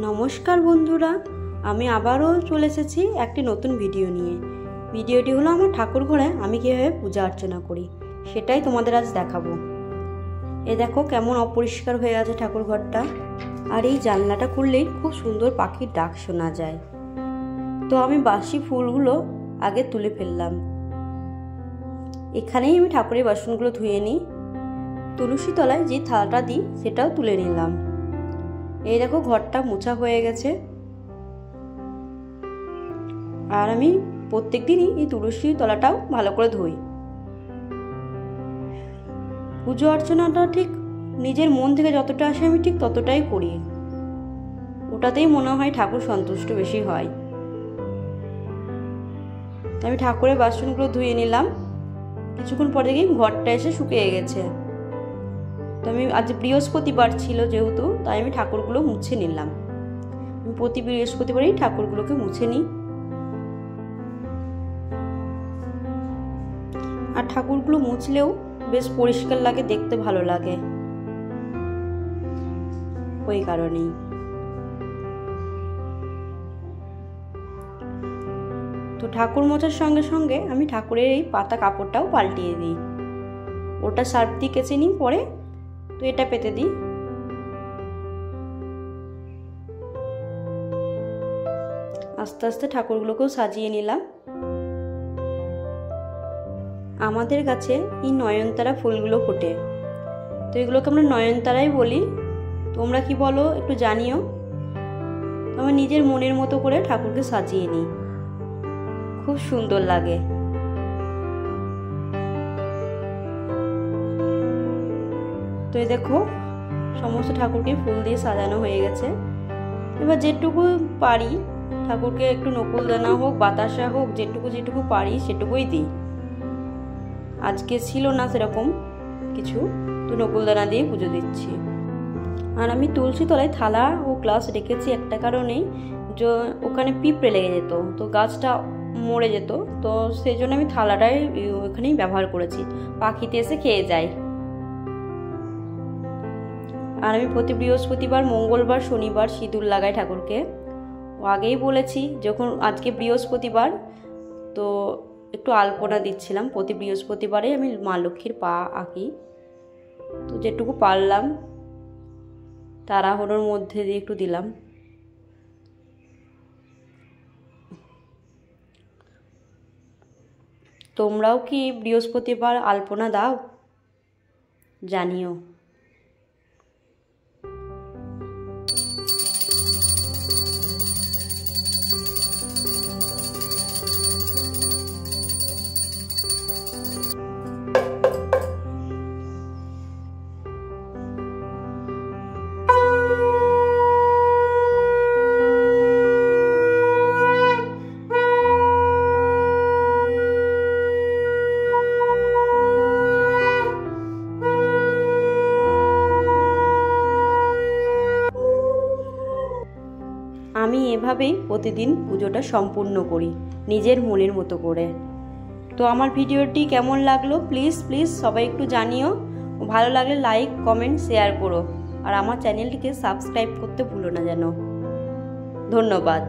নমস্কার বন্ধুরা, আমি আবারও চলে এসেছি একটি নতুন ভিডিও নিয়ে। ভিডিওটি হলো আমার ঠাকুর ঘরে আমি কীভাবে পূজা অর্চনা করি, সেটাই তোমাদের আজ দেখাবো। এ দেখো কেমন অপরিষ্কার হয়ে আছে ঠাকুর ঘরটা, আর এই জানলাটা খুললেই খুব সুন্দর পাখির ডাক শোনা যায়। তো আমি বাসি ফুলগুলো আগে তুলে ফেললাম। এখানেই আমি ঠাকুরের বাসনগুলো ধুয়ে নিই। তুলসী তলায় যে থালাটা দিই সেটাও তুলে নিলাম। এই দেখো ঘরটা মোছা হয়ে গেছে। আর আমি প্রত্যেক দিনই এই তুলসী তলাটাও ভালো করে ধুই। পুজো অর্চনাটা ঠিক নিজের মন থেকে যতটা আসে আমি ঠিক ততটাই করি। ওটাতেই মনে হয় ঠাকুর সন্তুষ্ট বেশি হয়। আমি ঠাকুরের বাসনগুলো ধুয়ে নিলাম। কিছুক্ষণ পরে দেখি ঘরটা এসে শুকিয়ে গেছে। তো আমি আজ বৃহস্পতিবার ছিল যেহেতু, তাই আমি ঠাকুরগুলো মুছে নিলাম। আমি প্রতি বৃহস্পতিবারই ঠাকুরগুলোকে মুছে নিই। আর ঠাকুরগুলো মুছলেও বেশ পরিষ্কার লাগে, দেখতে ভালো লাগে, ওই কারণেই। তো ঠাকুর মোছার সঙ্গে সঙ্গে আমি ঠাকুরের এই পাতা কাপড়টাও পাল্টিয়ে দিই। ওটা সার্ফ দিয়ে কেচে নিই, পরে তো এটা পেতে দিই। আস্তে আস্তে ঠাকুরগুলোকেও সাজিয়ে নিলাম। আমাদের কাছে এই নয়নতারা ফুলগুলো ফোটে, তো এগুলোকে আমরা নয়নতারাই বলি। তোমরা কি বলো একটু জানিও। আমার নিজের মনের মতো করে ঠাকুরকে সাজিয়ে নিই, খুব সুন্দর লাগে। তো এই দেখো সমস্ত ঠাকুরকে ফুল দিয়ে সাজানো হয়ে গেছে। এবার যেটুকু পারি ঠাকুরকে একটু নকুলদানা হোক, বাতাসা হোক, যেটুকু পারি সেটুকুই দিই। আজকে ছিল না সেরকম কিছু, তো নকুলদানা দিয়ে পুজো দিচ্ছি। আর আমি তুলসী তলায় থালা ও গ্লাস রেখেছি একটা কারণেই, যে ওখানে পিঁপড়ে লেগে যেত, তো গাছটা মরে যেত। তো সেই জন্য আমি থালাটাই ওখানেই ব্যবহার করেছি, পাখিতে এসে খেয়ে যায়। আর আমি প্রতি বৃহস্পতিবার, মঙ্গলবার, শনিবার সিঁদুর লাগাই ঠাকুরকে। আগেই বলেছি যখন আজকে বৃহস্পতিবার, তো একটু আলপনা দিচ্ছিলাম। প্রতি বৃহস্পতিবারে আমি মা লক্ষ্মীর পা আঁকি, তো যেটুকু পারলাম তাড়াহুড়োর মধ্যে দিয়ে একটু দিলাম। তোমরাও কি বৃহস্পতিবার আলপনা দাও? জানিও। আমি এভাবেই প্রতিদিন পুজোটা সম্পূর্ণ করি নিজের মনের মতো করে। তো আমার ভিডিওটি কেমন লাগলো প্লিজ সবাই একটু জানিও। ভালো লাগলে লাইক, কমেন্ট, শেয়ার করো। আর আমার চ্যানেলটিকে সাবস্ক্রাইব করতে ভুলো না যেন। ধন্যবাদ।